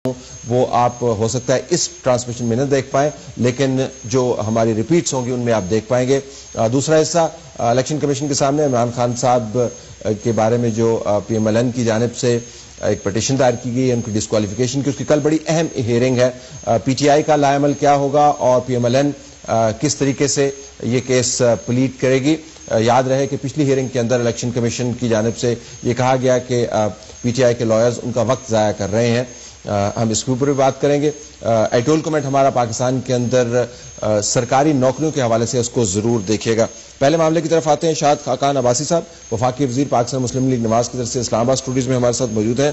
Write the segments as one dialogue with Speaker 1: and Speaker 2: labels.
Speaker 1: وہ آپ ہو سکتا ہے اس ٹرانسمیشن میں نہ دیکھ پائیں، لیکن جو ہماری ریپیٹس ہوں گی ان میں آپ دیکھ پائیں گے۔ دوسرا حصہ الیکشن کمیشن کے سامنے عمران خان صاحب کے بارے میں جو پی ایم ایل این کی جانب سے ایک پٹیشن دائر کی گئی ہے ان کی ڈسکوالیفیکیشن کی، اس کی کل بڑی اہم ہیئرنگ ہے۔ پی ٹی آئی کا لاء عمل کیا ہوگا اور پی ایم ایل این کس طریقے سے یہ کیس پلیٹ کرے گی۔ یاد رہے کہ پچھلی ہیئرنگ کے اندر الیکشن کمیشن کی جانب سے یہ کہا گیا کہ پی ٹی آئی کے لائرز ان کا وقت ضائع کر رہے ہیں۔ ہم اس کے اوپر بھی بات کریں گے۔ ایٹول کومنٹ ہمارا پاکستان کے اندر سرکاری نوکریوں کے حوالے سے اس کو ضرور دیکھیے گا۔ پہلے معاملے کی طرف آتے ہیں۔ شاہد خاقان عباسی صاحب وفاقی وزیر پاکستان مسلم لیگ نواز کی طرف سے اسلام آباد اسٹوڈیوز میں ہمارے ساتھ موجود ہیں۔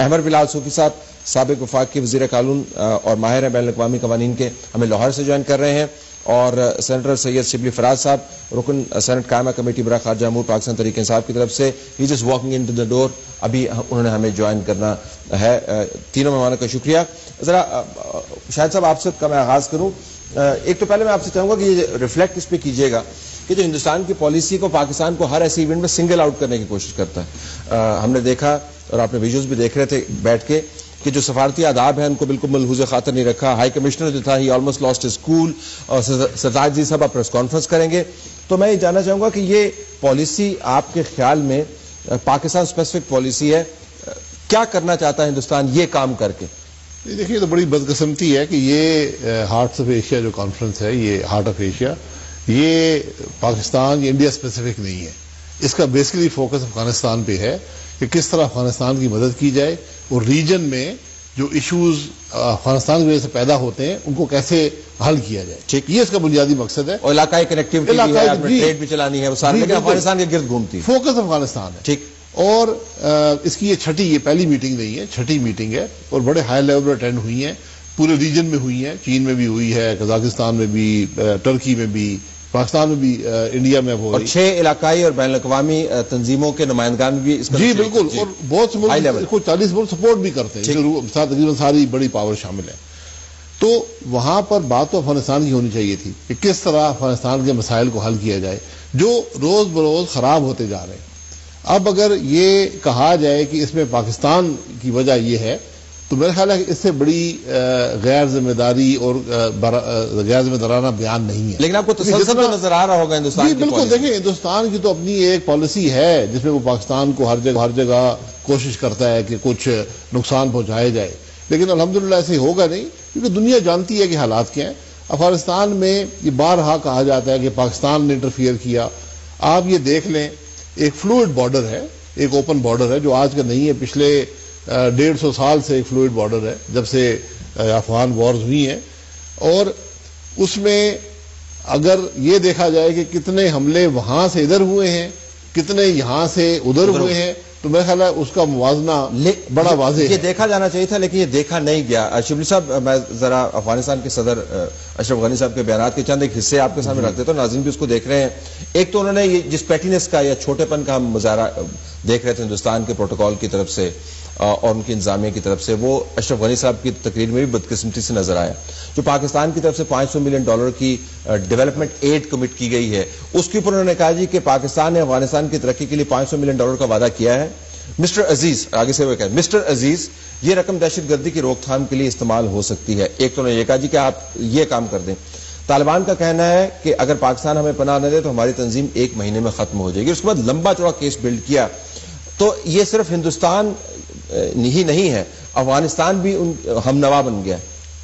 Speaker 1: احمد بلال صوفی صاحب سابق وفاقی وزیر قانون اور ماہر ہیں بین الاقوامی قوانین کے، ہمیں لاہور سے جوائن کر رہے ہیں۔ اور سینیٹر سید شبلی فراز صاحب رکن سینٹ قائمہ کمیٹی برائے خارجہ امور پاکستان تحریک انصاف کی طرف سے، he just walking into the door, ابھی انہوں نے ہمیں جوائن کرنا ہے۔ تینوں مہمانوں کا شکریہ۔ ذرا شاہد صاحب آپ سے کا میں آغاز کروں۔ ایک تو پہلے میں آپ سے چاہوں گا کہ یہ ریفلیکٹ اس پہ کیجیے گا کہ جو ہندوستان کی پالیسی کو پاکستان کو ہر ایسے ایونٹ میں سنگل آؤٹ کرنے کی کوشش کرتا ہے۔ ہم نے دیکھا اور آپ نے ویڈیوز بھی دیکھ رہے تھے بیٹھ کے کہ جو سفارتی آداب ہیں ان کو بالکل ملحوظ خاطر نہیں رکھا۔ ہائی کمشنر جو تھا ہی آلموسٹ لاسٹ ہز کول، اور سرتاج جی صاحب پریس کانفرنس کریں گے۔ تو میں یہ جاننا چاہوں گا کہ یہ پالیسی آپ کے خیال میں پاکستان اسپیسیفک پالیسی ہے، کیا کرنا چاہتا ہے ہندوستان یہ کام کر کے؟
Speaker 2: دیکھیے تو بڑی بدقسمتی ہے کہ یہ ہارٹس آف ایشیا جو کانفرنس ہے، یہ ہارٹ آف ایشیا، یہ پاکستان یا انڈیا اسپیسیفک نہیں ہے۔ اس کا بیسیکلی فوکس افغانستان پہ ہے کہ کس طرح افغانستان کی مدد کی جائے اور ریجن میں جو ایشوز افغانستان کی وجہ سے پیدا ہوتے ہیں ان کو کیسے حل کیا جائے۔ ٹھیک، یہ اس کا بنیادی مقصد ہے۔
Speaker 1: اور علاقائی کنیکٹیوٹی بھی ہے، ٹریڈ بھی چلانی ہے، وہ سارے لیکن افغانستان کے گرد گھومتی ہے۔
Speaker 2: فوکس افغانستان ہے۔ ٹھیک، اور اس کی یہ پہلی میٹنگ نہیں ہے، چھٹی میٹنگ ہے اور بڑے ہائی لیول پر اٹینڈ ہوئی ہیں، پورے ریجن میں ہوئی ہیں، چین میں بھی ہوئی ہے، قزاقستان میں بھی، ترکی میں بھی، پاکستان میں بھی، انڈیا میں ہو، اور
Speaker 1: 6 علاقائی اور بین الاقوامی تنظیموں کے نمائندگان بھی اس کا
Speaker 2: جی بالکل، اور بہت سے ملک کو 40 ملک سپورٹ بھی کرتے ہیں، تقریباً ساری بڑی پاور شامل ہے۔ تو وہاں پر بات تو افغانستان کی ہونی چاہیے تھی کہ کس طرح افغانستان کے مسائل کو حل کیا جائے جو روز بروز خراب ہوتے جا رہے ہیں۔ اب اگر یہ کہا جائے کہ اس میں پاکستان کی وجہ یہ ہے تو میرا خیال ہے کہ اس سے بڑی غیر ذمہ داری اور غیر ذمہ دارانہ بیان نہیں ہے۔
Speaker 1: لیکن آپ کو تسلسل تو نظر آ رہا ہوگا ہندوستان کی
Speaker 2: بالکل
Speaker 1: پالیسی۔
Speaker 2: دیکھیں، ہندوستان کی تو اپنی ایک پالیسی ہے جس میں وہ پاکستان کو ہر جگہ کوشش کرتا ہے کہ کچھ نقصان پہنچایا جائے، لیکن الحمدللہ ایسے ہوگا نہیں کیونکہ دنیا جانتی ہے کہ حالات کیا ہیں۔ افغانستان میں یہ بارہا کہا جاتا ہے کہ پاکستان نے انٹرفیئر کیا۔ آپ یہ دیکھ لیں، ایک فلوئڈ بارڈر ہے، ایک اوپن بارڈر ہے جو آج کا نہیں ہے، پچھلے 150 سال سے ایک فلوئڈ بارڈر ہے جب سے افغان وارز ہوئی ہیں، اور اس میں اگر یہ دیکھا جائے کہ کتنے حملے وہاں سے ادھر ہوئے ہیں، کتنے یہاں سے ادھر ہوئے ہیں، تو میرا خیال ہے اس کا موازنہ بڑا واضح ہے۔
Speaker 1: یہ دیکھا جانا چاہیے تھا لیکن یہ دیکھا نہیں گیا۔ شبلی صاحب، میں ذرا افغانستان کے صدر اشرف غنی صاحب کے بیانات کے چند ایک حصے آپ کے سامنے رکھ دیتا ہوں، ناظرین بھی اس کو دیکھ رہے ہیں۔ ایک تو انہوں نے یہ جس پیٹینس کا یا چھوٹے پن کا ہم مظاہرہ دیکھ رہے تھے ہندوستان کے پروٹوکول کی طرف سے اور ان کی انتظامیہ کی طرف سے، وہ اشرف غنی صاحب کی تقریر میں بھی بدقسمتی سے نظر آیا۔ جو پاکستان کی طرف سے $500 ملین کی ڈیولپمنٹ ایڈ کمٹ کی گئی ہے، اس کے اوپر انہوں نے کہا جی کہ پاکستان نے افغانستان کی ترقی کے لیے $500 ملین کا وعدہ کیا ہے۔ مسٹر عزیز، آگے سے وہ کہا مسٹر عزیز، یہ رقم دہشت گردی کی روک تھام کے لیے استعمال ہو سکتی ہے۔ ایک تو انہوں نے یہ کہا جی کہ آپ یہ کام کر دیں۔ طالبان کا کہنا ہے کہ اگر پاکستان ہمیں پناہ نہ دے تو ہماری تنظیم 1 مہینے میں ختم ہو جائے گی۔ اس کے بعد لمبا چوڑا کیس بلڈ کیا۔ تو یہ صرف ہندوستان ہی نہیں ہے، افغانستان بھی ہم نوا بن گیا۔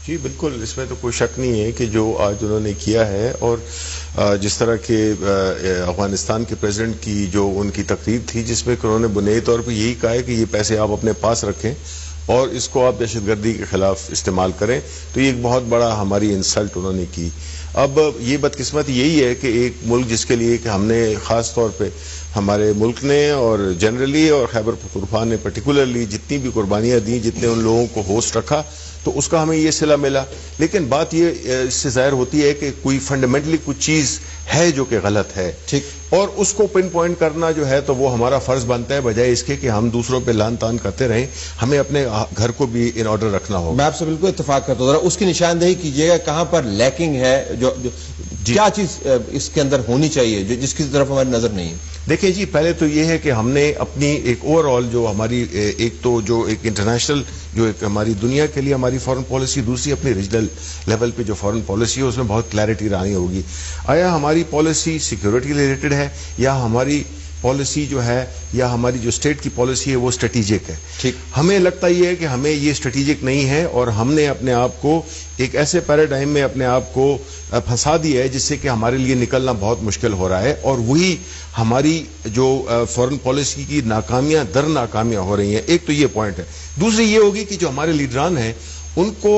Speaker 3: جی بالکل، اس میں تو کوئی شک نہیں ہے کہ جو آج انہوں نے کیا ہے، اور جس طرح کے افغانستان کے پریزیڈنٹ کی جو ان کی تقریر تھی جس میں انہوں نے بنیادی طور پہ یہی کہا ہے کہ یہ پیسے آپ اپنے پاس رکھیں اور اس کو آپ دہشت گردی کے خلاف استعمال کریں، تو یہ ایک بہت بڑا ہماری انسلٹ انہوں نے کی۔ اب یہ بدقسمتی یہی ہے کہ ایک ملک جس کے لیے کہ ہم نے خاص طور پہ ہمارے ملک نے اور جنرلی اور خیبر پختونخوا نے پرٹیکولرلی جتنی بھی قربانیاں دیں، جتنے ان لوگوں کو ہوسٹ رکھا، تو اس کا ہمیں یہ صلہ ملا۔ لیکن بات یہ اس سے ظاہر ہوتی ہے کہ کوئی فنڈامنٹلی کچھ چیز ہے جو کہ غلط ہے، ٹھیک، اور اس کو پن پوائنٹ کرنا جو ہے تو وہ ہمارا فرض بنتا ہے، بجائے اس کے کہ ہم دوسروں پہ لان تان کرتے رہیں۔ ہمیں اپنے گھر کو بھی ان آرڈر رکھنا ہوگا۔
Speaker 1: میں آپ سے بالکل اتفاق کرتا ہوں، ذرا اس کی نشاندہی کیجیے گا کہاں پر لیکنگ ہے، جو کیا چیز اس کے اندر ہونی چاہیے جس کی طرف ہماری نظر نہیں ہے؟
Speaker 3: دیکھیں جی، پہلے تو یہ ہے کہ ہم نے اپنی ایک اوور آل جو ہماری ایک تو جو ایک انٹرنیشنل جو ایک ہماری دنیا کے لیے ہماری فارن پالیسی، دوسری اپنی ریجنل لیول پہ جو فارن پالیسی ہے اس میں بہت کلیئرٹی لانی ہوگی. آیا ہماری پالیسی سیکیورٹی ریلیٹڈ ہے یا ہماری پالیسی جو ہے یا ہماری جو اسٹیٹ کی پالیسی ہے وہ اسٹریٹجک ہے؟
Speaker 1: ٹھیک.
Speaker 3: ہمیں لگتا یہ ہے کہ ہمیں یہ اسٹریٹجک نہیں ہے اور ہم نے اپنے آپ کو ایک ایسے پیراڈائم میں اپنے آپ کو پھنسا دیا ہے جس سے کہ ہمارے لیے نکلنا بہت مشکل ہو رہا ہے، اور وہی ہماری جو فورن پالیسی کی ناکامیاں در ناکامیاں ہو رہی ہیں. ایک تو یہ پوائنٹ ہے. دوسری یہ ہوگی کہ جو ہمارے لیڈران ہیں ان کو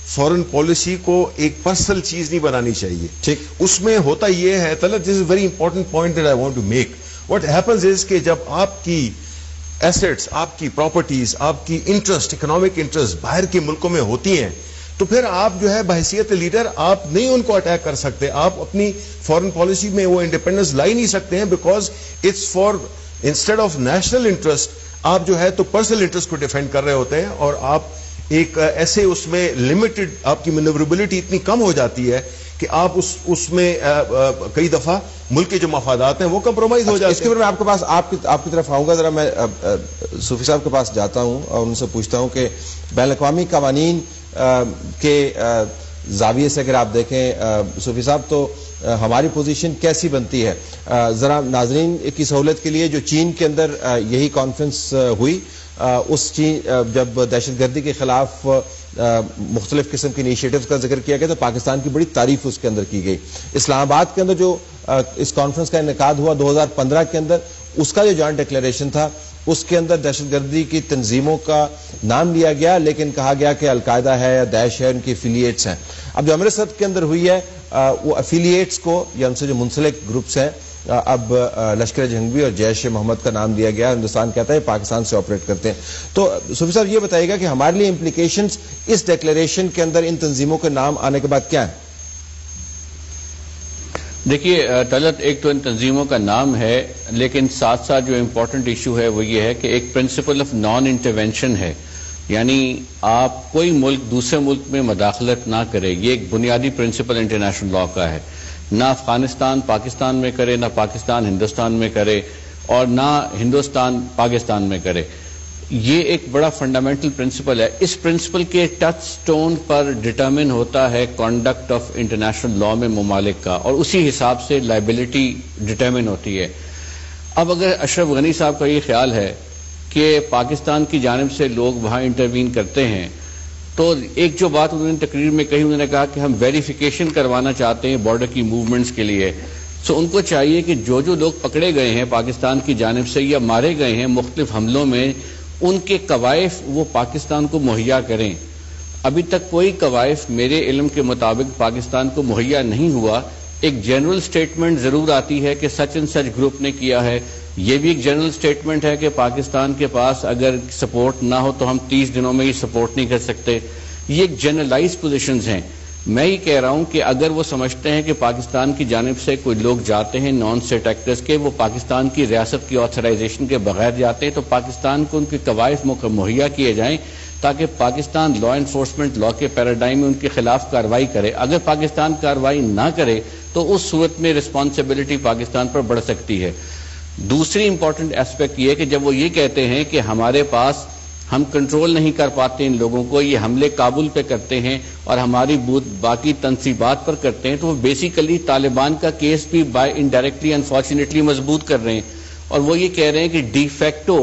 Speaker 3: فورن پالیسی کو ایک پرسنل چیز نہیں بنانی چاہیے.
Speaker 1: ٹھیک.
Speaker 3: اس میں ہوتا یہ ہے Talat, this is very important point that I want to make. What happens is کہ جب آپ کی ایسٹس، آپ کی پراپرٹیز، آپ کی انٹرسٹ، اکنامک انٹرسٹ باہر کے ملکوں میں ہوتی ہیں تو پھر آپ جو ہے بحیثیت لیڈر آپ نہیں ان کو اٹیک کر سکتے. آپ اپنی فورن پالیسی میں وہ انڈیپینڈنس لا ہی نہیں سکتے ہیں، because it's for instead of national interest آپ جو ہے تو پرسنل انٹرسٹ کو ڈیفینڈ کر رہے ہوتے ہیں، اور آپ ایک ایسے اس میں لمیٹڈ آپ کی مینوربلٹی اتنی کم ہو جاتی ہے کہ آپ اس میں کئی دفعہ ملک کے جو مفادات ہیں وہ کمپرومائز ہو جاتے ہیں.
Speaker 1: اس کے بعد میں آپ کے پاس آپ کی طرف آؤں گا. ذرا میں صوفی صاحب کے پاس جاتا ہوں اور ان سے پوچھتا ہوں کہ بین الاقوامی قوانین کے زاویے سے اگر آپ دیکھیں صوفی صاحب تو ہماری پوزیشن کیسی بنتی ہے؟ ذرا ناظرین کی سہولت کے لیے جو چین کے اندر یہی کانفرنس ہوئی، اس چین جب دہشت گردی کے خلاف مختلف قسم کے انیشیٹوز کا ذکر کیا گیا تو پاکستان کی بڑی تعریف اس کے اندر کی گئی. اسلام آباد کے اندر جو اس کانفرنس کا انعقاد ہوا 2015 کے اندر، اس کا جو جوائنٹ ڈکلیریشن تھا اس کے اندر دہشت گردی کی تنظیموں کا نام لیا گیا، لیکن کہا گیا کہ القاعدہ ہے یا داعش ہے، ان کی افیلیٹس ہیں. اب جو امرتسر کے اندر ہوئی ہے وہ افیلیٹس کو یا ان سے جو منسلک گروپس ہیں اب لشکر جنگجوی اور جیش محمد کا نام دیا گیا. ہندوستان کہتا ہے پاکستان سے آپریٹ کرتے ہیں. تو صوفی صاحب یہ بتائیے گا کہ ہمارے لیے امپلیکیشنز اس ڈکلیریشن کے اندر ان تنظیموں کے نام آنے کے بعد کیا ہیں؟
Speaker 4: دیکھیے طلعت، ایک تو ان تنظیموں کا نام ہے، لیکن ساتھ ساتھ جو امپورٹنٹ ایشو ہے وہ یہ ہے کہ ایک پرنسپل آف نان انٹرونشن ہے، یعنی آپ کوئی ملک دوسرے ملک میں مداخلت نہ کرے. یہ ایک بنیادی پرنسپل انٹرنیشنل لاء کا ہے. نہ افغانستان پاکستان میں کرے، نہ پاکستان ہندوستان میں کرے، اور نہ ہندوستان پاکستان میں کرے. یہ ایک بڑا فنڈامنٹل پرنسپل ہے. اس پرنسپل کے ٹچ سٹون پر ڈٹرمن ہوتا ہے کانڈکٹ آف انٹرنیشنل لاء میں ممالک کا، اور اسی حساب سے لائبلٹی ڈٹرمن ہوتی ہے. اب اگر اشرف غنی صاحب کا یہ خیال ہے کہ پاکستان کی جانب سے لوگ وہاں انٹروین کرتے ہیں، تو ایک جو بات انہوں نے تقریر میں کہی، انہوں نے کہا کہ ہم ویریفیکیشن کروانا چاہتے ہیں بارڈر کی موومنٹس کے لیے. سو ان کو چاہیے کہ جو لوگ پکڑے گئے ہیں پاکستان کی جانب سے یا مارے گئے ہیں مختلف حملوں میں، ان کے کوائف وہ پاکستان کو مہیا کریں. ابھی تک کوئی کوائف میرے علم کے مطابق پاکستان کو مہیا نہیں ہوا. ایک جنرل سٹیٹمنٹ ضرور آتی ہے کہ سچ اینڈ سچ گروپ نے کیا ہے. یہ بھی ایک جنرل سٹیٹمنٹ ہے کہ پاکستان کے پاس اگر سپورٹ نہ ہو تو ہم 30 دنوں میں ہی سپورٹ نہیں کر سکتے. یہ ایک جنرلائز پوزیشنز ہیں. میں یہ کہہ رہا ہوں کہ اگر وہ سمجھتے ہیں کہ پاکستان کی جانب سے کوئی لوگ جاتے ہیں نان اسٹیٹ ایکٹرز کے، وہ پاکستان کی ریاست کی آتھرائزیشن کے بغیر جاتے ہیں، تو پاکستان کو ان کے کوائف مہیا کیے جائیں تاکہ پاکستان لا انفورسمنٹ لا کے پیراڈائم میں ان کے خلاف کارروائی کرے. اگر پاکستان کارروائی نہ کرے تو اس صورت میں رسپانسبلٹی پاکستان پر بڑھ سکتی ہے. دوسری امپورٹنٹ ایسپیکٹ یہ کہ جب وہ یہ کہتے ہیں کہ ہمارے پاس ہم کنٹرول نہیں کر پاتے ان لوگوں کو، یہ حملے کابل پہ کرتے ہیں اور ہماری باقی تنصیبات پر کرتے ہیں، تو وہ بیسیکلی طالبان کا کیس بھی بائی انڈائریکٹلی انفارچونیٹلی مضبوط کر رہے ہیں. اور وہ یہ کہہ رہے ہیں کہ ڈی فیکٹو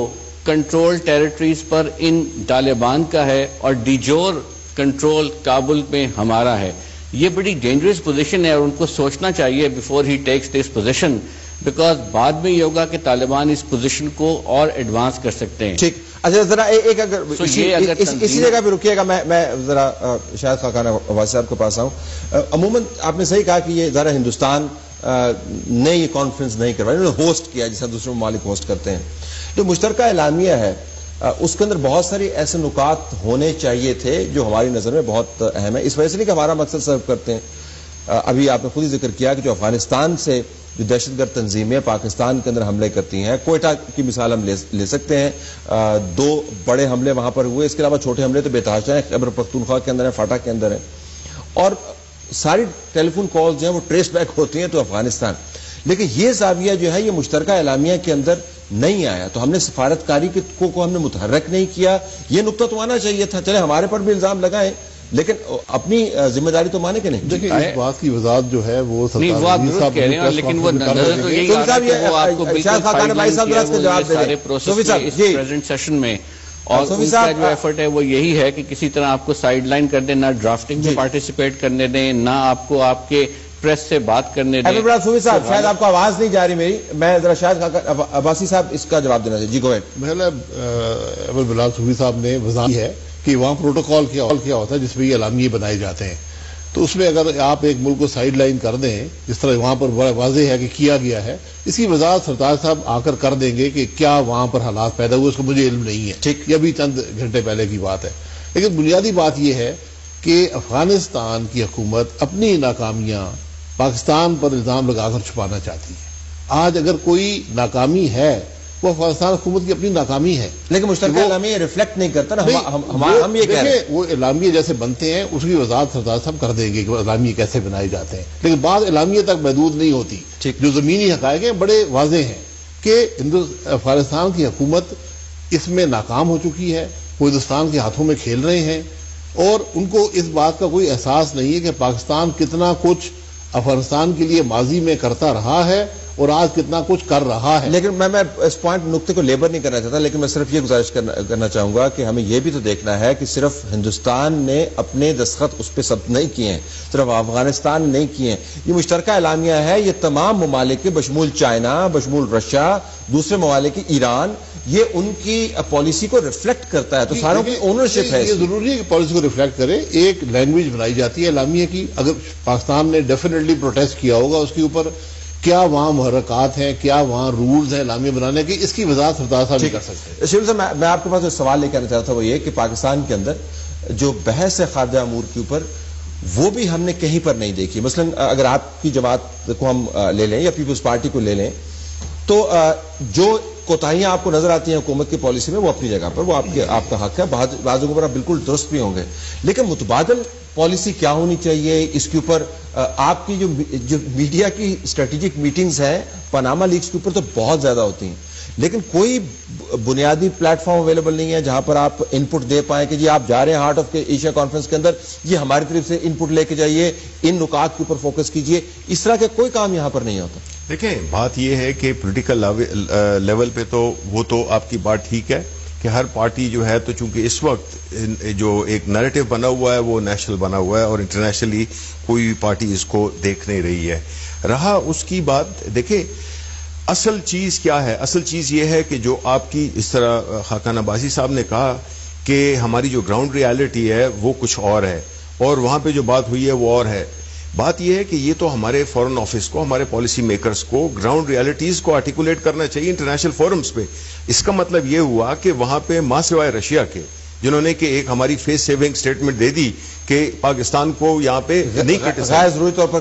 Speaker 4: کنٹرول ٹیریٹریز پر ان طالبان کا ہے اور ڈی جور کنٹرول کابل میں ہمارا ہے. یہ بڑی ڈینجرس پوزیشن ہے اور ان کو سوچنا چاہیے before he takes this position, because بعد میں یہ ہوگا کہ طالبان اس پوزیشن کو اور ایڈوانس کر سکتے ہیں.
Speaker 1: ٹھیک. اچھا ذرا ایک اسی جگہ پہ رکیے گا، میں ذرا شاید خاقان عباسی صاحب کے پاس آؤں. عموماً آپ نے صحیح کہا کہ یہ ذرا ہندوستان نے یہ کانفرنس نہیں کروائی، انہوں نے ہوسٹ کیا جیسا دوسرے ممالک ہوسٹ کرتے ہیں. جو مشترکہ اعلامیہ ہے اس کے اندر بہت ساری ایسے نکات ہونے چاہیے تھے جو ہماری نظر میں بہت اہم ہے. اس وجہ سے نہیں کہ ہمارا مقصد سرو کرتے ہیں. ابھی آپ نے خود ہی ذکر کیا کہ جو افغانستان سے جو دہشت گرد تنظیمیں پاکستان کے اندر حملے کرتی ہیں، کوئٹہ کی مثال ہم لے سکتے ہیں. 2 بڑے حملے وہاں پر ہوئے، اس کے علاوہ چھوٹے حملے تو بے تحاشا ہیں، خیبر پختونخوا کے اندر ہیں، فاٹا کے اندر ہیں. اور ساری ٹیلی فون کالز جو ہیں وہ ٹریس بیک ہوتی ہیں تو افغانستان. لیکن یہ زاویہ جو ہے یہ مشترکہ اعلامیہ کے اندر نہیں آیا, تو ہم نے سفارتکاری کو ہم نے متحرک نہیں کیا. یہ نقطہ تو آنا چاہیے تھا. چلے ہمارے پر بھی الزام لگائیں لیکن اپنی ذمہ داری تو مانے کہ نہیں.
Speaker 2: دیکھیں اس بات کی وضاحت جو ہے وہ
Speaker 4: سیشن میں اور ان کا جو ایفرٹ ہے وہ یہی ہے کہ کسی طرح آپ کو سائڈ لائن کر دیں, نہ ڈرافٹنگ میں پارٹیسپیٹ کرنے دیں, نہ آپ کو آپ کے پریس سے بات کرنے دیں.
Speaker 1: صوفی صاحب شاید آپ کو آواز نہیں جا رہی میری, میں ذرا شاید عباسی صاحب اس کا جواب دینا چاہیے. جی گو اہیڈ.
Speaker 2: پہلے ابو بلال صوفی صاحب نے وضاحت ہے کہ وہاں پروٹوکول کیا ہوتا ہے جس میں یہ اعلامیے بنائے جاتے ہیں. تو اس میں اگر آپ ایک ملک کو سائڈ لائن کر دیں جس طرح وہاں پر بڑا واضح ہے کہ کیا گیا ہے, اس کی وضاحت سرتاج صاحب آ کر دیں گے کہ کیا وہاں پر حالات پیدا ہوئے, اس کو مجھے علم نہیں ہے, یہ ابھی چند گھنٹے پہلے کی بات ہے. لیکن بنیادی بات یہ ہے کہ افغانستان کی حکومت اپنی ناکامیاں پاکستان پر الزام لگا کر چھپانا چاہتی ہے. آج اگر کوئی ناکامی ہے وہ افغانستان حکومت کی اپنی ناکامی ہے,
Speaker 1: لیکن مشترکہ اعلامیہ ریفلیکٹ نہیں کرتا نا. ہم یہ کہہ رہے ہیں
Speaker 2: وہ اعلامیے جیسے بنتے ہیں اس کی وضاحت سردار صاحب کر دیں گے کہ اعلامیے کیسے بنائے جاتے ہیں, لیکن بعض اعلامیے تک محدود نہیں ہوتی. جو زمینی حقائق ہیں بڑے واضح ہیں کہ افغانستان کی حکومت اس میں ناکام ہو چکی ہے, وہ ہندوستان کے ہاتھوں میں کھیل رہے ہیں اور ان کو اس بات کا کوئی احساس نہیں ہے کہ پاکستان کتنا کچھ افغانستان کے لیے ماضی میں کرتا رہا ہے اور آج کتنا کچھ کر رہا ہے.
Speaker 1: لیکن میں اس پوائنٹ نقطے کو لیبر نہیں کرنا چاہتا, لیکن میں صرف یہ گزارش کرنا چاہوں گا کہ ہمیں یہ بھی تو دیکھنا ہے کہ صرف ہندوستان نے اپنے دستخط اس پہ ثبت نہیں کیے ہیں, صرف افغانستان نے نہیں کیے ہیں. یہ مشترکہ اعلامیہ ہے, یہ تمام ممالک کے بشمول چائنا, بشمول رشیا, دوسرے ممالک ایران, یہ ان کی پالیسی کو ریفلیکٹ کرتا ہے. تو ساروں کی اونرشپ ہے.
Speaker 2: یہ ضروری ہے کہ پالیسی کو ریفلیکٹ کرے. ایک لینگویج بنائی جاتی ہے اعلامیہ کی. اگر پاکستان نے ڈیفینیٹلی پروٹیسٹ کیا ہوگا اس کے اوپر, کیا وہاں محرکات ہیں, کیا وہاں رولز ہیں اعلامیہ بنانے کے, اس کی وضاحت سردار صاحب نہیں کر سکتے.
Speaker 1: شیخ صاحب میں آپ کے پاس ایک سوال لے کے آنا چاہتا تھا, وہ یہ کہ پاکستان کے اندر جو بحث ہے خارجہ امور کے اوپر وہ بھی ہم نے کہیں پر نہیں دیکھی. مثلا اگر آپ کی جماعت کو ہم لے لیں یا پیپلز پارٹی کو لے لیں تو جو کوتاہیاں آپ کو نظر آتی ہیں حکومت کی پالیسی میں وہ اپنی جگہ پر, وہ آپ کا حق ہے, بعض جگہوں پر آپ بالکل درست بھی ہوں گے, لیکن متبادل پالیسی کیا ہونی چاہیے اس کے اوپر آپ کی جو میڈیا کی اسٹریٹجک میٹنگز ہیں پاناما لیکس کے اوپر تو بہت زیادہ ہوتی ہیں, لیکن کوئی بنیادی پلیٹ فارم اویلیبل نہیں ہے جہاں پر آپ ان پٹ دے پائیں کہ جی آپ جا رہے ہیں ہارٹ آف ایشیا کانفرنس کے اندر, یہ ہماری طرف سے ان پٹ لے کے جائیے, ان نکات کے اوپر فوکس کیجیے. اس طرح کے کوئی کام یہاں پر نہیں ہوتا.
Speaker 3: دیکھیں بات یہ ہے کہ پولیٹیکل لیول پہ تو وہ تو آپ کی بات ٹھیک ہے کہ ہر پارٹی جو ہے تو چونکہ اس وقت جو ایک نیریٹو بنا ہوا ہے وہ نیشنل بنا ہوا ہے اور انٹرنیشنلی کوئی بھی پارٹی اس کو دیکھ نہیں رہی ہے. رہا اس کی بات, دیکھیں اصل چیز کیا ہے, اصل چیز یہ ہے کہ جو آپ کی اس طرح خاقان عباسی صاحب نے کہا کہ ہماری جو گراؤنڈ ریالٹی ہے وہ کچھ اور ہے اور وہاں پہ جو بات ہوئی ہے وہ اور ہے. بات یہ ہے کہ یہ تو ہمارے فورن آفس کو, ہمارے پالیسی میکرز کو گراؤنڈ ریالٹیز کو آرٹیکولیٹ کرنا چاہیے انٹرنیشنل فورمز پہ. اس کا مطلب یہ ہوا کہ وہاں پہ ماں سوائے رشیا کے جنہوں نے کہ ایک ہماری فیس سیونگ سٹیٹمنٹ دے دی کہ پاکستان کو یہاں پہ نہیں
Speaker 1: ضروری طور پر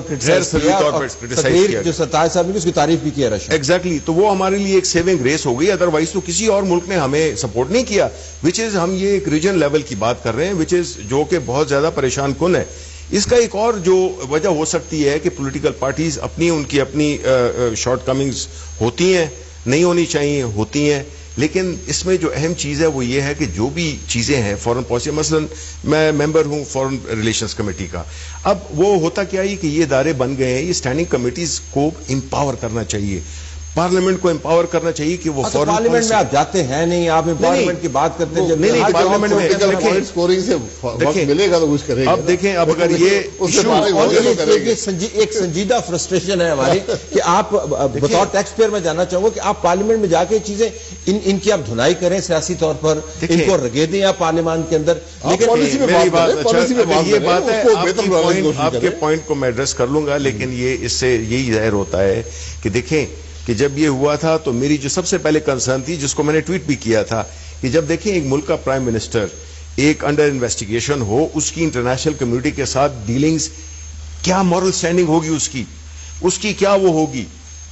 Speaker 1: جو سرتاج صاحب نے اس کی تعریف بھی کیا رشیا.
Speaker 3: ایگزیکٹلی, تو وہ ہمارے لیے ایک سیونگ ریس ہو گئی, ادروائز تو کسی اور ملک نے ہمیں سپورٹ نہیں کیا, وچ از ہم یہ ایک ریجن لیول کی بات کر رہے ہیں وچ از جو کہ بہت زیادہ پریشان کن ہے. اس کا ایک اور جو وجہ ہو سکتی ہے کہ پولیٹیکل پارٹیز ان کی اپنی شارٹ کمنگز ہوتی ہیں, نہیں ہونی چاہیے, ہوتی ہیں, لیکن اس میں جو اہم چیز ہے وہ یہ ہے کہ جو بھی چیزیں ہیں فورن پالیسی, مثلا میں ممبر ہوں فورن ریلیشنز کمیٹی کا, اب وہ ہوتا کیا ہے کہ یہ ادارے بن گئے ہیں, یہ اسٹینڈنگ کمیٹیز کو امپاور کرنا چاہیے, پارلیمنٹ کو امپاور کرنا چاہیے کہ وہ فورن
Speaker 1: پارلیمنٹ میں آپ جاتے ہیں نہیں, آپ امپاورمنٹ کی بات کرتے ہیں,
Speaker 3: نہیں پارلیمنٹ میں
Speaker 2: اسکورنگ سے وقت ملے گا تو کچھ کرے گا.
Speaker 3: اب دیکھیں, اب اگر
Speaker 1: یہ ایک سنجیدہ فرسٹریشن ہے ہماری کہ آپ بطور ٹیکس پیئر میں جاننا چاہوں گا کہ آپ پارلیمنٹ میں جا کے چیزیں ان کی آپ دھنائی کریں سیاسی طور پر, ان کو رگے دیں آپ پارلیمان کے اندر, لیکن
Speaker 3: یہ بات ہے آپ کے پوائنٹ کو میں ایڈریس کر لوں گا, لیکن یہ اس سے یہی ظاہر ہوتا ہے کہ دیکھیں کہ جب یہ ہوا تھا تو میری جو سب سے پہلے کنسرن تھی جس کو میں نے ٹویٹ بھی کیا تھا کہ جب دیکھیں ایک ملک کا پرائم منسٹر ایک انڈر انویسٹیگیشن ہو, اس کی انٹرنیشنل کمیونٹی کے ساتھ ڈیلنگز کیا مورل سٹینڈنگ ہوگی, اس کی کیا وہ ہوگی,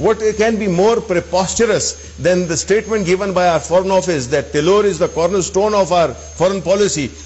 Speaker 3: what can be more preposterous than the statement given by our foreign office that Tilor is the cornerstone of our foreign policy.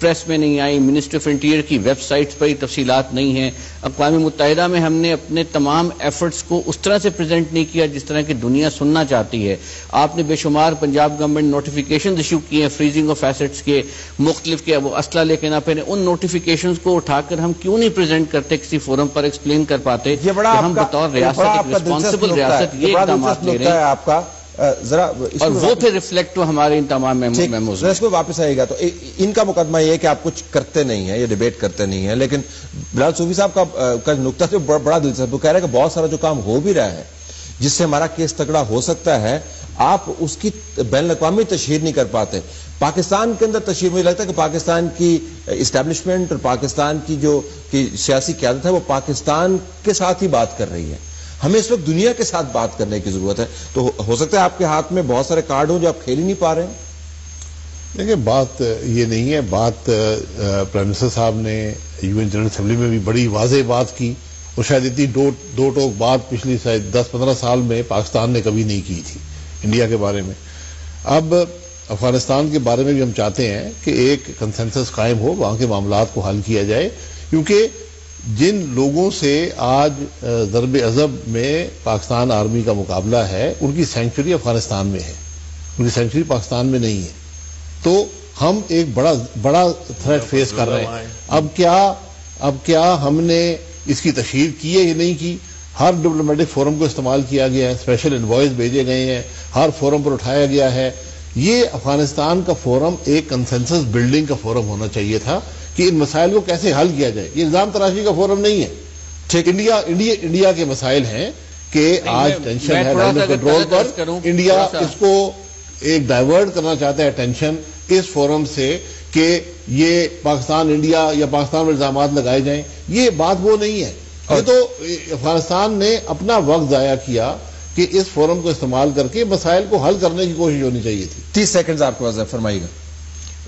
Speaker 4: Press میں نہیں آئی, منسٹری آف انٹیریئر کی ویب سائٹس پر ہی تفصیلات نہیں ہیں. اقوام متحدہ میں ہم نے اپنے تمام ایفرٹس کو اس طرح سے پریزنٹ نہیں کیا جس طرح کی دنیا سننا چاہتی ہے. آپ نے بے شمار پنجاب گورنمنٹ نوٹیفیکیشن ایشو کیے ہیں فریزنگ آف ایسٹس کے, مختلف کے, وہ اسلحہ لے کے نہ پھریں. ان نوٹیفیکیشنز کو اٹھا کر ہم کیوں نہیں پریزنٹ کرتے, کسی فورم پر ایکسپلین کر پاتے کہ ہم بطور ریاست ایک رسپانسبل ریاست یہ اقدامات لے رہے ہیں
Speaker 1: آپ کا ذرا, اور
Speaker 4: وہ پھر ریفلیکٹ ہو ہمارے ان تمام میموز میں.
Speaker 1: اس کو واپس آئے گا. تو ان کا مقدمہ یہ ہے کہ آپ کچھ کرتے نہیں ہیں, یہ ڈیبیٹ کرتے نہیں ہیں. لیکن بلال صوفی صاحب کا نقطہ جو بڑا دلچسپ, وہ کہہ رہا ہے کہ بہت سارا جو کام ہو بھی رہا ہے جس سے ہمارا کیس تگڑا ہو سکتا ہے, آپ اس کی بین الاقوامی تشہیر نہیں کر پاتے. پاکستان کے اندر تشہیر, مجھے لگتا ہے کہ پاکستان کی اسٹیبلشمنٹ اور پاکستان کی جو سیاسی قیادت ہے وہ پاکستان کے ساتھ ہی بات کر رہی ہے. ہمیں اس وقت دنیا کے ساتھ بات کرنے کی ضرورت ہے. تو ہو سکتا ہے آپ کے ہاتھ میں بہت سارے کارڈ ہوں جو آپ کھیل ہی نہیں پا رہے ہیں.
Speaker 2: دیکھیں, بات یہ نہیں ہے. بات پرائم منسٹر صاحب نے یو این جنرل اسمبلی میں بھی بڑی واضح بات کی, اور شاید اتنی دو ٹوک بات پچھلی 10-15 سال میں پاکستان نے کبھی نہیں کی تھی انڈیا کے بارے میں. اب افغانستان کے بارے میں بھی ہم چاہتے ہیں کہ ایک کنسنسس قائم ہو, وہاں کے معاملات کو حل کیا جائے, کیونکہ جن لوگوں سے آج ضرب عضب میں پاکستان آرمی کا مقابلہ ہے ان کی سینکچری افغانستان میں ہے, ان کی سینکچری پاکستان میں نہیں ہے. تو ہم ایک بڑا تھریٹ فیس کر رہے ہیں. اب کیا ہم نے اس کی تشہیر کی ہے یا نہیں کی؟ ہر ڈپلومیٹک فورم کو استعمال کیا گیا ہے, اسپیشل انوائس بھیجے گئے ہیں, ہر فورم پر اٹھایا گیا ہے. یہ افغانستان کا فورم ایک کنسنسس بلڈنگ کا فورم ہونا چاہیے تھا کہ ان مسائل کو کیسے حل کیا جائے. یہ الزام تراشی کا فورم نہیں ہے. ٹھیک, انڈیا کے مسائل ہیں کہ آج ٹینشن ہے لائن آف کنٹرول پر, انڈیا اس کو ایک ڈائیورٹ کرنا چاہتا ہے ٹینشن اس فورم سے کہ یہ پاکستان انڈیا یا پاکستان میں الزامات لگائے جائیں. یہ بات وہ نہیں ہے. یہ تو افغانستان نے اپنا وقت ضائع کیا کہ اس فورم کو استعمال کر کے مسائل کو حل کرنے کی کوشش ہونی چاہیے تھی.
Speaker 1: 30 سیکنڈز آپ کے پاس ہے, فرمائیے گا.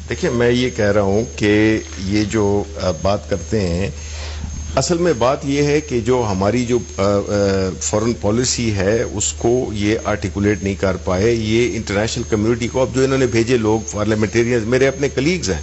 Speaker 3: دیکھیں, میں یہ کہہ رہا ہوں کہ یہ جو بات کرتے ہیں, اصل میں بات یہ ہے کہ جو ہماری جو فورن پالیسی ہے اس کو یہ آرٹیکولیٹ نہیں کر پائے. یہ انٹرنیشنل کمیونٹی کو, اب جو انہوں نے بھیجے لوگ پارلیمنٹیرینز میرے اپنے کلیگز ہیں,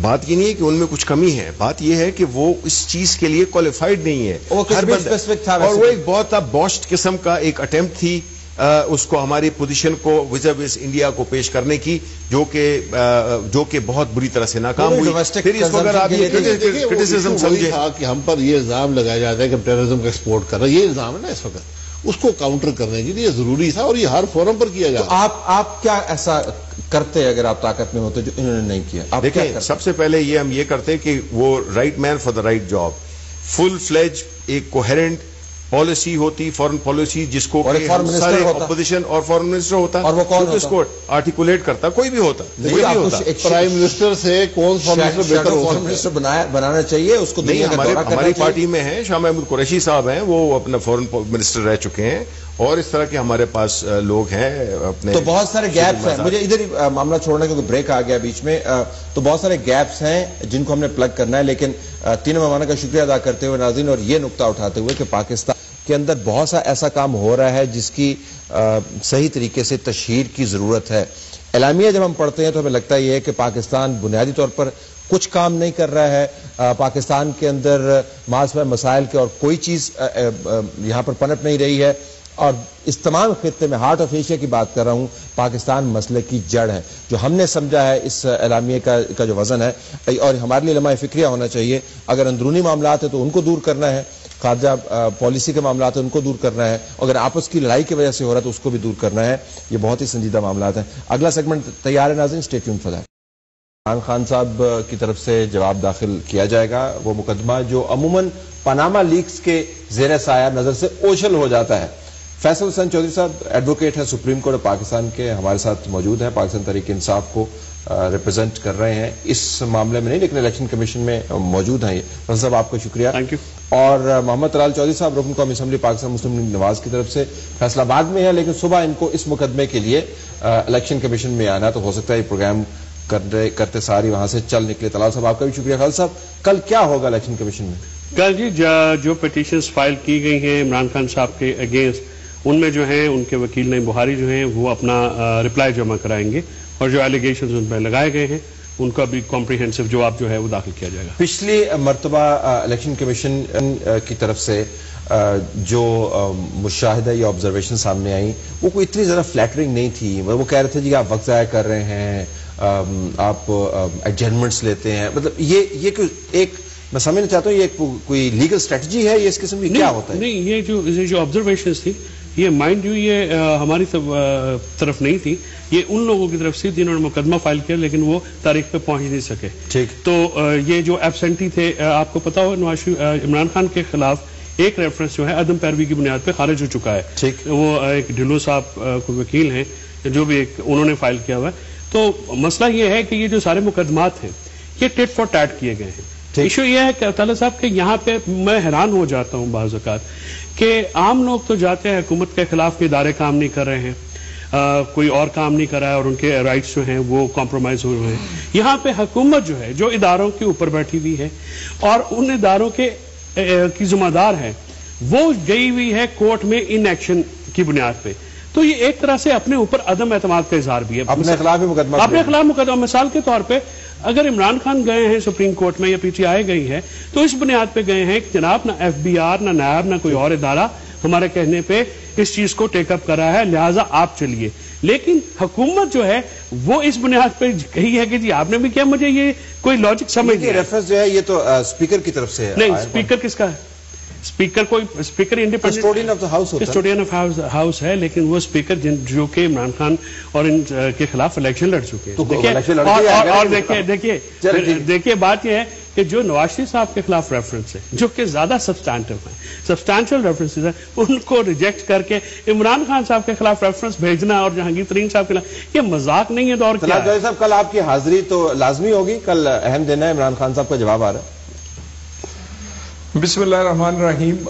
Speaker 3: بات یہ نہیں ہے کہ ان میں کچھ کمی ہے, بات یہ ہے کہ وہ اس چیز کے لیے کوالیفائڈ نہیں ہے. اور وہ ایک بہت بوسٹ قسم کا ایک اٹیمپٹ تھی اس کو ہماری پوزیشن کو وزبس انڈیا کو پیش کرنے کی, جو کہ بہت بری طرح سے ناکام ہوئی. پھر اس کو اگر آپ یہ کرٹیسزم سمجھیں
Speaker 2: کہ ہم پر یہ الزام لگایا جاتا ہے کہ ہم ٹیررزم کا ایکسپورٹ کر رہے ہیں, یہ الزام ہے نا اس وقت, اس کو کاؤنٹر کرنے کے لیے ضروری تھا, اور یہ ہر فورم پر کیا جاتا ہے.
Speaker 1: آپ کیا ایسا کرتے اگر آپ طاقت میں ہوتے جو انہوں نے نہیں کیا؟
Speaker 3: دیکھیں, سب سے پہلے یہ ہم یہ کرتے کہ وہ right man for the right job, full fledge ایک کوہیرنٹ پالیسی ہوتی, فورن پالیسی, جس کو سارے اپوزیشن اور فورن منسٹر ہوتا,
Speaker 1: اور وہ کون
Speaker 3: اس کو آرٹیکولیٹ کرتا, کوئی بھی ہوتا.
Speaker 2: پرائم منسٹر سے کون فورن منسٹر بہتر ہو
Speaker 1: فورن منسٹر بنانا چاہیے اس کو.
Speaker 3: نہیں, ہماری پارٹی میں ہیں شاہ محمود قریشی صاحب ہیں, وہ اپنا فورن منسٹر رہ چکے ہیں, اور اس طرح کے ہمارے پاس لوگ ہیں اپنے.
Speaker 1: تو بہت سارے گیپس ہیں, مجھے ادھر ہی معاملہ چھوڑنا کیونکہ بریک آ گیا بیچ میں. تو بہت سارے گیپس ہیں جن کو ہم نے پلگ کرنا ہے, لیکن تینوں مہمانوں کا شکریہ ادا کرتے ہوئے ناظرین, اور یہ نقطہ اٹھاتے ہوئے کہ پاکستان کے اندر بہت سا ایسا کام ہو رہا ہے جس کی صحیح طریقے سے تشہیر کی ضرورت ہے. اعلامیہ جب ہم پڑھتے ہیں تو ہمیں لگتا یہ ہے کہ پاکستان بنیادی طور پر کچھ کام نہیں کر رہا ہے. پاکستان کے اندر معاشرہ مسائل کے اور کوئی چیز یہاں پر پنپ نہیں رہی ہے, اور اس تمام خطے میں ہارٹ آف ایشیا کی بات کر رہا ہوں, پاکستان مسئلے کی جڑ ہے. جو ہم نے سمجھا ہے اس اعلامیے کا جو وزن ہے, اور ہمارے لیے لمحہ فکریہ ہونا چاہیے, اگر اندرونی معاملات ہیں تو ان کو دور کرنا ہے, خارجہ پالیسی کے معاملات ہیں ان کو دور کرنا ہے, اگر آپس کی لڑائی کی وجہ سے ہو رہا ہے تو اس کو بھی دور کرنا ہے. یہ بہت ہی سنجیدہ معاملات ہیں. اگلا سیگمنٹ تیار ہے ناظرین, stay tune for that. Imran Khan صاحب کی طرف سے جواب داخل کیا جائے گا, وہ مقدمہ جو عموماً پاناما لیکس کے زیر سایہ نظر سے اوجھل ہو جاتا ہے. فیصل حسین چودھری صاحب ایڈوکیٹ ہیں سپریم کورٹ پاکستان کے, ہمارے ساتھ موجود ہیں, پاکستان تحریک انصاف کو ریپرزینٹ کر رہے ہیں اس معاملے میں نہیں لیکن الیکشن کمیشن میں موجود ہیں. فیصل صاحب آپ کا شکریہ.
Speaker 4: Thank you.
Speaker 3: اور محمد طلال چودھری صاحب رکن قومی اسمبلی پاکستان مسلم لیگ نواز کی طرف سے فیصلہ آباد میں ہے, لیکن صبح ان کو اس مقدمے کے لیے الیکشن کمیشن میں آنا, تو ہو سکتا ہے یہ پروگرام کرتے ساری وہاں سے چل نکلے. طلال صاحب آپ کا بھی شکریہ. خالد صاحب, کل کیا ہوگا الیکشن کمیشن میں؟
Speaker 5: کل جی جو پٹیشنز فائل کی گئی ہیں عمران خان صاحب کے اگینسٹ, ان میں جو ہیں ان کے وکیل نعیم بخاری جو ہیں وہ اپنا رپلائی جمع کرائیں گے, اور جو ایلیگیشنز ان پہ لگائے گئے ہیں ان کا بھی کمپریہنسو جواب جو ہے وہ داخل کیا جائے گا.
Speaker 1: پچھلی مرتبہ الیکشن کمیشن کی طرف سے جو مشاہدہ یا آبزرویشن سامنے آئی وہ کوئی اتنی زیادہ فلیٹرنگ نہیں تھی. وہ کہہ رہے تھے جی آپ وقت ضائع کر رہے ہیں, آپ ایڈجسٹمنٹس لیتے ہیں. مطلب یہ ایک میں سمجھنا چاہتا ہوں یہ کوئی لیگل اسٹریٹجی ہے, یہ اس قسم کی کیا ہوتا ہے؟
Speaker 5: نہیں, یہ جو آبزرویشنز تھی یہ مائنڈ یو یہ ہماری طرف نہیں تھی, یہ ان لوگوں کی طرف سے جنہوں نے مقدمہ فائل کیا لیکن وہ تاریخ پہ پہنچ نہیں سکے.
Speaker 1: ٹھیک.
Speaker 5: تو یہ جو ایبسینٹی تھے, آپ کو پتا ہو عمران خان کے خلاف ایک ریفرنس جو ہے عدم پیروی کی بنیاد پہ خارج ہو چکا ہے.
Speaker 1: ٹھیک.
Speaker 5: وہ ایک ڈھلو صاحب کو وکیل ہیں جو بھی انہوں نے فائل کیا ہوا ہے. تو مسئلہ یہ ہے کہ یہ جو سارے مقدمات ہیں یہ ٹٹ فار ٹیٹ کیے گئے ہیں. ایشو یہ ہے کہ تعالیٰ صاحب کہ یہاں پہ میں حیران ہو جاتا ہوں بعض اوقات کہ عام لوگ تو جاتے ہیں حکومت کے خلاف کے ادارے کام نہیں کر رہے ہیں, کوئی اور کام نہیں کر رہا ہے اور ان کے رائٹس جو ہیں وہ کمپرومائز ہوئے ہیں. یہاں پہ حکومت جو ہے جو اداروں کے اوپر بیٹھی ہوئی ہے اور ان اداروں کی ذمہ دار ہے وہ گئی ہوئی ہے کورٹ میں ان ایکشن کی بنیاد پہ. تو یہ ایک طرح سے اپنے اوپر عدم اعتماد کا اظہار بھی ہے.
Speaker 1: اپنے خلاف
Speaker 5: مقدمہ مثال کے طور پہ اگر عمران خان گئے ہیں سپریم کورٹ میں یا پی ٹی آئی گئی ہے تو اس بنیاد پہ گئے ہیں کہ جناب نہ ایف بی آر نہ نیب نہ کوئی اور ادارہ ہمارے کہنے پہ اس چیز کو ٹیک اپ کر رہا ہے, لہٰذا آپ چلیے. لیکن حکومت جو ہے وہ اس بنیاد پہ کہی ہے کہ جی آپ نے بھی کیا, مجھے یہ کوئی لاجک سمجھ نہیں.
Speaker 1: ریفرنس جو ہے یہ تو اسپیکر کی طرف سے ہے.
Speaker 5: نہیں, اسپیکر کس کا ہے؟ اسپیکر
Speaker 1: کسٹوڈین
Speaker 5: آف ہاؤس ہے, لیکن وہ اسپیکر جو کہ عمران خان اور ان کے خلاف الیکشن لڑ چکے ہیں. اور دیکھیے بات یہ ہے کہ جو نواز شریف صاحب کے خلاف ریفرنس ہے جو کہ زیادہ سبسٹانشل ریفرنسز ہیں ان کو ریجیکٹ کر کے عمران خان صاحب کے خلاف ریفرنس بھیجنا اور جہانگیر ترین صاحب کے خلاف, یہ مذاق نہیں ہے. تو اور کیا
Speaker 1: صاحب کل آپ کی حاضری تو لازمی ہوگی, کل اہم دن ہے, عمران خان صاحب کا جواب آ رہا ہے.
Speaker 6: بسم اللہ الرحمن الرحیم.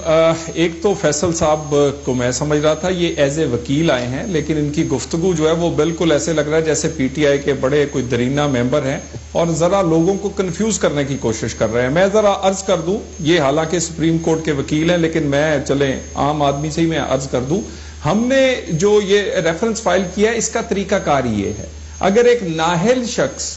Speaker 6: ایک تو فیصل صاحب کو میں سمجھ رہا تھا یہ ایز اے وکیل آئے ہیں, لیکن ان کی گفتگو جو ہے وہ بالکل ایسے لگ رہا ہے جیسے پی ٹی آئی کے بڑے کوئی درینہ ممبر ہیں اور ذرا لوگوں کو کنفیوز کرنے کی کوشش کر رہے ہیں. میں ذرا عرض کر دوں, یہ حالانکہ سپریم کورٹ کے وکیل ہیں لیکن میں چلیں عام آدمی سے ہی میں عرض کر دوں, ہم نے جو یہ ریفرنس فائل کیا ہے اس کا طریقہ کار یہ ہے, اگر ایک نااہل شخص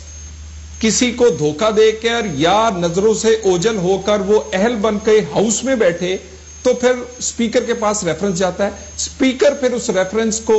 Speaker 6: کسی کو دھوکہ دے کر یا نظروں سے اوجل ہو کر وہ اہل بن کے ہاؤس میں بیٹھے تو پھر اسپیکر کے پاس ریفرنس جاتا ہے, اسپیکر پھر اس ریفرنس کو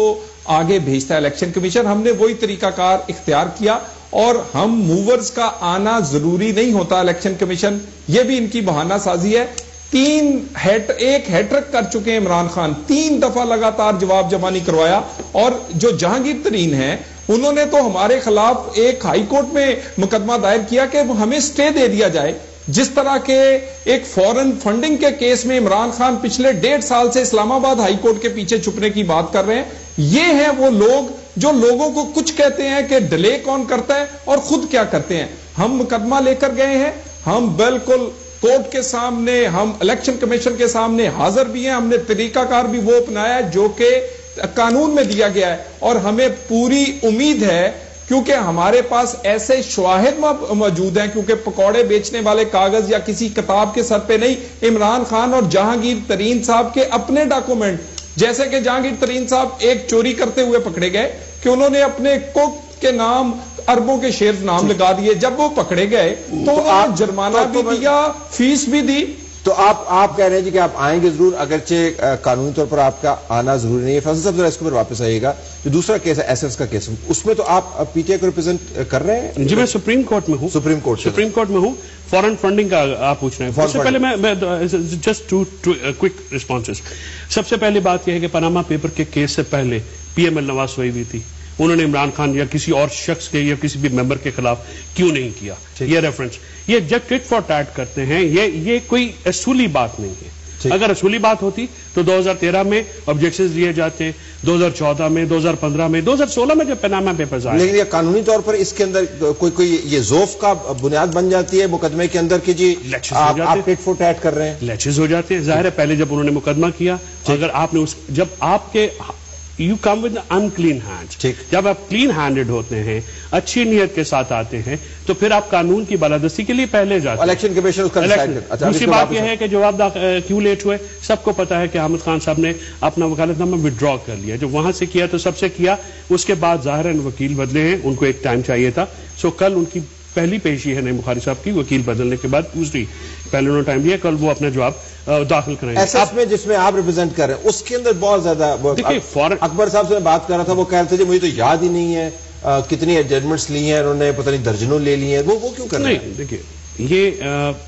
Speaker 6: آگے بھیجتا ہے الیکشن کمیشن. ہم نے وہی طریقہ کار اختیار کیا اور ہم موورز کا آنا ضروری نہیں ہوتا الیکشن کمیشن, یہ بھی ان کی بہانہ سازی ہے. ایک ہیٹرک کر چکے ہیں عمران خان, 3 دفعہ لگاتار جواب جمع نہیں کروایا. اور جو جہانگیر ترین ہیں انہوں نے تو ہمارے خلاف ایک ہائی کورٹ میں مقدمہ دائر کیا کہ ہمیں سٹے دے دیا جائے. جس طرح کے ایک فورن فنڈنگ کے کیس میں عمران خان پچھلے 1.5 سال سے اسلام آباد ہائی کورٹ کے پیچھے چھپنے کی بات کر رہے ہیں, یہ ہیں وہ لوگ جو لوگوں کو کچھ کہتے ہیں کہ ڈیلے کون کرتا ہے اور خود کیا کرتے ہیں. ہم مقدمہ لے کر گئے ہیں, ہم بالکل کورٹ کے سامنے, ہم الیکشن کمیشن کے سامنے حاضر بھی ہیں. ہم نے طریقہ کار بھی وہ اپنایا ہے جو کہ قانون میں دیا گیا ہے اور ہمیں پوری امید ہے کیونکہ ہمارے پاس ایسے شواہد موجود ہیں, کیونکہ پکوڑے بیچنے والے کاغذ یا کسی کتاب کے سر پہ نہیں, عمران خان اور جہانگیر ترین صاحب کے اپنے ڈاکومنٹ, جیسے کہ جہانگیر ترین صاحب ایک چوری کرتے ہوئے پکڑے گئے کہ انہوں نے اپنے کوک کے نام اربوں کے شیئر نام لگا دیے. جب وہ پکڑے گئے تو جرمانہ بھی دیا, فیس بھی دی.
Speaker 1: تو آپ کہہ رہے ہیں جی کہ آپ آئیں گے ضرور, اگرچہ قانونی طور پر آپ کا آنا ضروری نہیں ہے. فیصل صاحب ذرا اس کے اوپر واپس آئیے گا. جو دوسرا کیس ہے ایسیٹس کا کیس, اس میں تو آپ پی ٹی آئی کو ریپرزینٹ کر رہے ہیں.
Speaker 5: جی میں سپریم کورٹ میں ہوں. سپریم کورٹ میں ہوں. فورن فنڈنگ کا آپ پوچھ رہے ہیں. سب سے پہلے میں جسٹ ٹو کوئک ریسپانسز. سب سے پہلی بات یہ ہے کہ پاناما پیپر کے کیس سے پہلے پی ایم ایل نواز سوئی ہوئی تھی, انہوں نے عمران خان یا کسی اور شخص کے یا کسی بھی ممبر کے خلاف کیوں نہیں کیا. یہ ریفرنس, یہ جب ٹٹ فار ٹیٹ کرتے ہیں یہ کوئی اصولی بات نہیں ہے. اگر اصولی بات ہوتی تو 2013 میں آبجیکشنز لیے جاتے, 2014 میں, 2015 میں, 2016 میں جب پاناما پیپرز آئے.
Speaker 1: لیکن یہ قانونی طور پر اس کے اندر کوئی یہ ذوف کا بنیاد بن جاتی ہے مقدمے کے اندر کہ جی آپ ٹٹ فار ٹیٹ کر رہے ہیں.
Speaker 5: لیچز ہو جاتے ہیں. ظاہر ہے پہلے جب انہوں نے مقدمہ کیا, اگر آپ نے جب آپ کے you come with in clean hand, جب آپ کلین ہینڈڈ ہوتے ہیں, اچھی نیت کے ساتھ آتے ہیں, تو پھر آپ قانون کی بالادستی کے لیے پہلے جاتے ہیں.
Speaker 1: Election commission.
Speaker 5: دوسری بات یہ ہے کہ جواب کیوں لیٹ ہوئے, سب کو پتا ہے کہ احمد خان صاحب نے اپنا وکالت نامہ وڈرا کر لیا. جو وہاں سے کیا تو سب سے کیا, اس کے بعد ظاہر وکیل بدلے ہیں, ان کو ایک ٹائم چاہیے تھا. سو کل ان کی پہلی پیشی ہے نعیم بخاری صاحب کی وکیل بدلنے کے بعد، دوسری پہلے انہوں نے ٹائم دیا، کل وہ اپنا جواب داخل کرائیں گے.
Speaker 1: ایس میں جس میں آپ ریپرزینٹ کر رہے ہیں اس کے اندر بہت زیادہ
Speaker 5: دیکھیے
Speaker 1: اکبر صاحب سے میں بات کر رہا تھا، وہ کہہ رہے تھے جی مجھے تو یاد ہی نہیں ہے کتنی ایڈجسٹمنٹس لی ہیں انہوں نے، پتہ نہیں درجنوں لے لی ہیں، وہ کیوں کر رہے ہیں؟
Speaker 5: نہیں دیکھیے یہ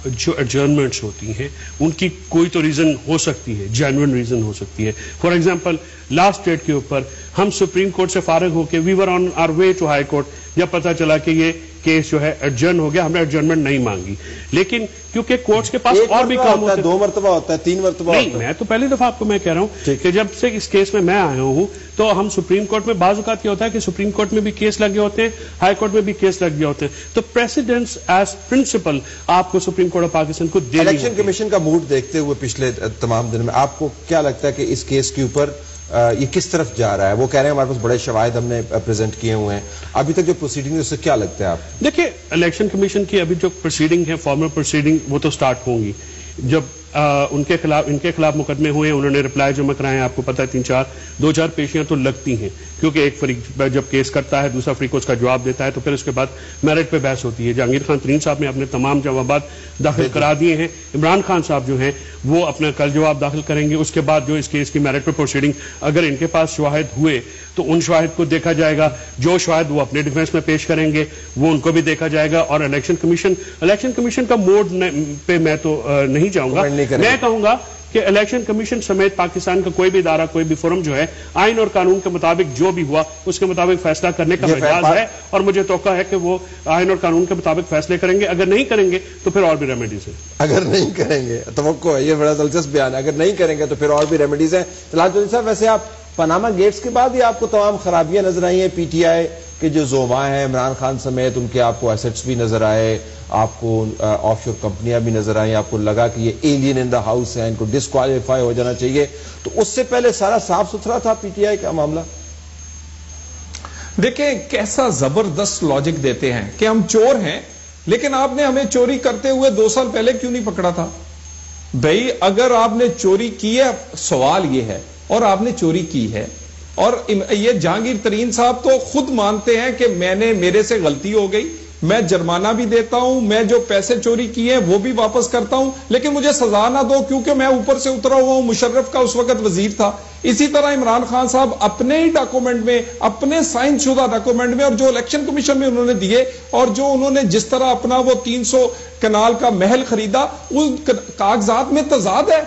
Speaker 5: جو ایڈجرنمنٹس ہوتی ہیں ان کی کوئی تو ریزن ہو سکتی ہے، جینوئن ریزن ہو سکتی ہے. فار ایگزامپل لاسٹ ڈیٹ کے اوپر ہم سپریم کورٹ سے فارغ ہو کے we were on our way to high court, جب پتہ چلا کہ یہ کیس جو ہے ایڈجرن ہو گیا، ہم نے ایڈجرنمنٹ نہیں مانگی، لیکن کیونکہ کورٹس کے پاس اور بھی کام ہوتا ہے، 2 مرتبہ ہوتا ہے، 3 مرتبہ ہوتا ہے. نہیں، میں تو پہلی دفعہ آپ کو میں کہہ رہا ہوں کہ جب سے اس کیس میں آیا ہوں تو ہم سپریم کورٹ میں بعض اوقات یہ ہوتا ہے کہ سپریم کورٹ میں بھی کیس لگے ہوتے ہیں، ہائی کورٹ میں بھی کیس لگے ہوتے ہیں، تو پریسیڈنٹس ایز پرنسپل آپ کو سپریم کورٹ آف پاکستان کو دینی ہوتی ہے.
Speaker 1: الیکشن کمیشن کا موڈ دیکھتے ہوئے پچھلے تمام دن میں آپ کو کیا لگتا ہے کہ اس کیس کے اوپر یہ کس طرف جا رہا ہے؟ وہ کہہ رہے ہیں ہمارے پاس بڑے شواہد ہم نے پریزنٹ کیے ہوئے ہیں، ابھی تک جو پروسیڈنگ ہے اس سے کیا لگتا ہے آپ؟
Speaker 5: دیکھیں الیکشن کمیشن کی ابھی جو پروسیڈنگ ہے، فارمل پروسیڈنگ، وہ تو سٹارٹ ہوں گی. جب ان کے خلاف مقدمے ہوئے ہیں، انہوں نے رپلائی جمع کرائے ہیں، آپ کو پتہ ہے 2-4 پیشیاں تو لگتی ہیں، کیونکہ ایک فریق جب کیس کرتا ہے دوسرا فریق اس کا جواب دیتا ہے، تو پھر اس کے بعد میرٹ پہ بحث ہوتی ہے. جہانگیر خان ترین صاحب نے اپنے تمام جوابات داخل کرا دیے ہیں، عمران خان صاحب جو ہیں وہ اپنا کل جواب داخل کریں گے. اس کے بعد جو اس کیس کی میرٹ پہ پروسیڈنگ، اگر ان کے پاس شواہد ہوئے تو ان شواہد کو دیکھا جائے گا، جو شواہد وہ اپنے ڈیفینس میں پیش کریں گے وہ ان کو بھی دیکھا جائے گا. اور الیکشن کمیشن کا موڈ پہ میں تو نہیں جاؤں گا، میں کہوں گا کہ الیکشن کمیشن سمیت پاکستان کا کوئی بھی ادارہ، کوئی بھی فورم جو ہے آئین اور قانون کے مطابق جو بھی ہوا اس کے مطابق فیصلہ کرنے کا مجاز ہے، اور مجھے توقع ہے کہ وہ آئین اور قانون کے مطابق فیصلے کریں گے. اگر نہیں کریں گے تو پھر اور بھی ریمیڈیز ہیں.
Speaker 1: اگر نہیں کریں گے، توقع ہے، یہ بڑا دلچسپ بیان ہے، اگر نہیں کریں گے تو پھر اور بھی ریمیڈیز ہیں. طلعت چودھری صاحب، ویسے آپ پاناما گیٹس کے بعد ہی آپ کو تمام خرابیاں نظر آئی ہیں، پی ٹی آئی کے جو زوما ہیں عمران خان سمیت ان کے آپ کو ایسٹس بھی نظر آئے، آپ کو آف شور کمپنیاں بھی نظر آئیں، آپ کو لگا کہ یہ ایلین ان دا ہاؤس ہے، ان کو ڈسکوالیفائی ہو جانا چاہیے، تو اس سے پہلے سارا صاف ستھرا تھا پی ٹی آئی کا معاملہ؟
Speaker 6: دیکھیں کیسا زبردست لاجک دیتے ہیں کہ ہم چور ہیں، لیکن آپ نے ہمیں چوری کرتے ہوئے 2 سال پہلے کیوں نہیں پکڑا تھا؟ بھائی اگر آپ نے چوری کی ہے، سوال یہ ہے، اور آپ نے چوری کی ہے، اور یہ جہانگیر ترین صاحب تو خود مانتے ہیں کہ میرے سے غلطی ہو گئی، میں جرمانہ بھی دیتا ہوں، میں جو پیسے چوری کیے ہیں وہ بھی واپس کرتا ہوں، لیکن مجھے سزا نہ دو کیونکہ میں اوپر سے اترا ہوا ہوں، مشرف کا اس وقت وزیر تھا. اسی طرح عمران خان صاحب اپنے ہی ڈاکومنٹ میں، اپنے سائن شدہ ڈاکومنٹ میں، اور جو الیکشن کمیشن میں انہوں نے دیے، اور جو انہوں نے جس طرح اپنا وہ 300 کنال کا محل خریدا، ان کاغذات میں تضاد ہے.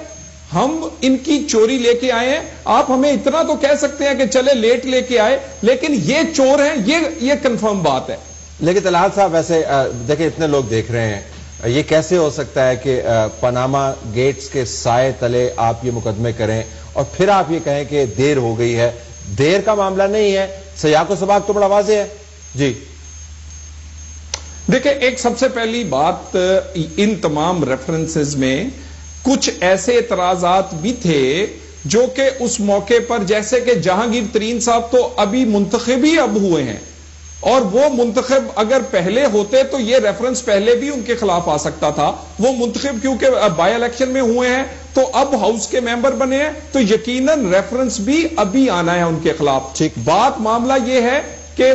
Speaker 6: ہم ان کی چوری لے کے آئے ہیں، آپ ہمیں اتنا تو کہہ سکتے ہیں کہ چلے لیٹ لے کے آئے، لیکن یہ چور ہیں، یہ کنفرم بات ہے.
Speaker 1: لیکن طلعت صاحب ویسے دیکھیں اتنے لوگ دیکھ رہے ہیں، یہ کیسے ہو سکتا ہے کہ پاناما گیٹس کے سائے تلے آپ یہ مقدمے کریں اور پھر آپ یہ کہیں کہ دیر ہو گئی ہے؟ دیر کا معاملہ نہیں ہے، سیاق و سباق تو بڑا واضح ہے. جی
Speaker 6: دیکھیں، ایک سب سے پہلی بات، ان تمام ریفرنسز میں کچھ ایسے اعتراضات بھی تھے جو کہ اس موقع پر، جیسے کہ جہانگیر ترین صاحب تو ابھی منتخب ہی اب ہوئے ہیں، اور وہ منتخب اگر پہلے ہوتے تو یہ ریفرنس پہلے بھی ان کے خلاف آ سکتا تھا. وہ منتخب کیونکہ بائی الیکشن میں ہوئے ہیں تو اب ہاؤس کے ممبر بنے ہیں، تو یقیناً ریفرنس بھی ابھی آنا ہے ان کے خلاف. بات معاملہ یہ ہے کہ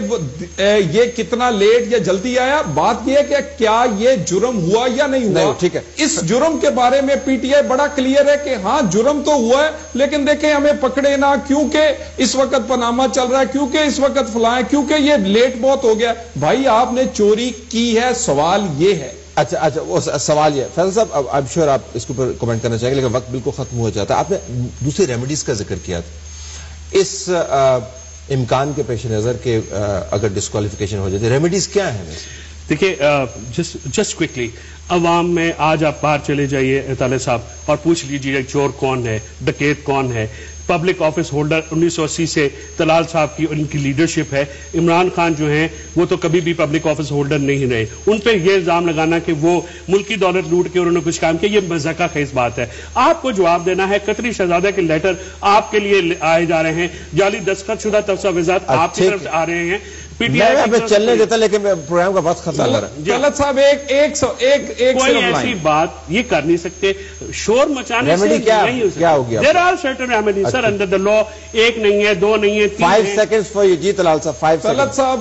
Speaker 6: یہ کتنا لیٹ یا جلدی آیا، بات یہ ہے کہ کیا یہ جرم ہوا یا نہیں ہوا.
Speaker 1: ٹھیک ہے،
Speaker 6: اس جرم کے بارے میں پی ٹی آئی بڑا کلیئر ہے کہ ہاں جرم تو ہوا ہے، لیکن دیکھیں ہمیں پکڑے نہ، کیونکہ اس وقت پاناما چل رہا ہے، کیونکہ اس وقت فلاں ہے، کیونکہ یہ لیٹ بہت ہو گیا. بھائی آپ نے چوری کی ہے، سوال یہ ہے.
Speaker 1: اچھا وہ سوال یہ، فیصل صاحب اب شور آپ اس کے اوپر کمنٹ کرنا چاہیں گے، لیکن وقت بالکل ختم ہو جاتا ہے. آپ نے دوسری ریمیڈیز کا ذکر کیا تھا، اس امکان کے پیش نظر کہ اگر ڈسکوالیفیکیشن ہو جاتی، ریمیڈیز کیا ہیں؟
Speaker 5: دیکھیے جسٹ کوئکلی، عوام میں آج آپ باہر چلے جائیے طالب صاحب اور پوچھ لیجیے چور کون ہے، ڈکیت کون ہے. پبلک آفس ہولڈر 1980 سے طلال صاحب کی اور ان کی لیڈرشپ ہے. عمران خان جو ہیں وہ تو کبھی بھی پبلک آفس ہولڈر نہیں رہے. ان پہ یہ الزام لگانا کہ وہ ملکی دولت لوٹ کے انہوں نے کچھ کام کیا، یہ مذاقہ خیز بات ہے. آپ کو جواب دینا ہے. قطری شہزادہ کے لیٹر آپ کے لیے آئے جا رہے ہیں، جعلی دستخط شدہ تفصیلات آپ کی طرف سے آ رہے ہیں.
Speaker 1: میں چلنے دیتا لیکن پروگرام کا وقت ختم ہو رہا ہے.
Speaker 6: طلعت صاحب ایک
Speaker 5: کوئی ایسی بات یہ کر نہیں سکتے، شور مچانے سے نہیں
Speaker 1: ہو گیا.
Speaker 5: There are certain remedies sir under the law. ایک نہیں ہے، دو نہیں ہے،
Speaker 1: 5 seconds for you. جی طلال صاحب 5 seconds.
Speaker 6: طلعت صاحب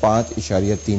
Speaker 1: 5.3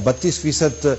Speaker 1: 32%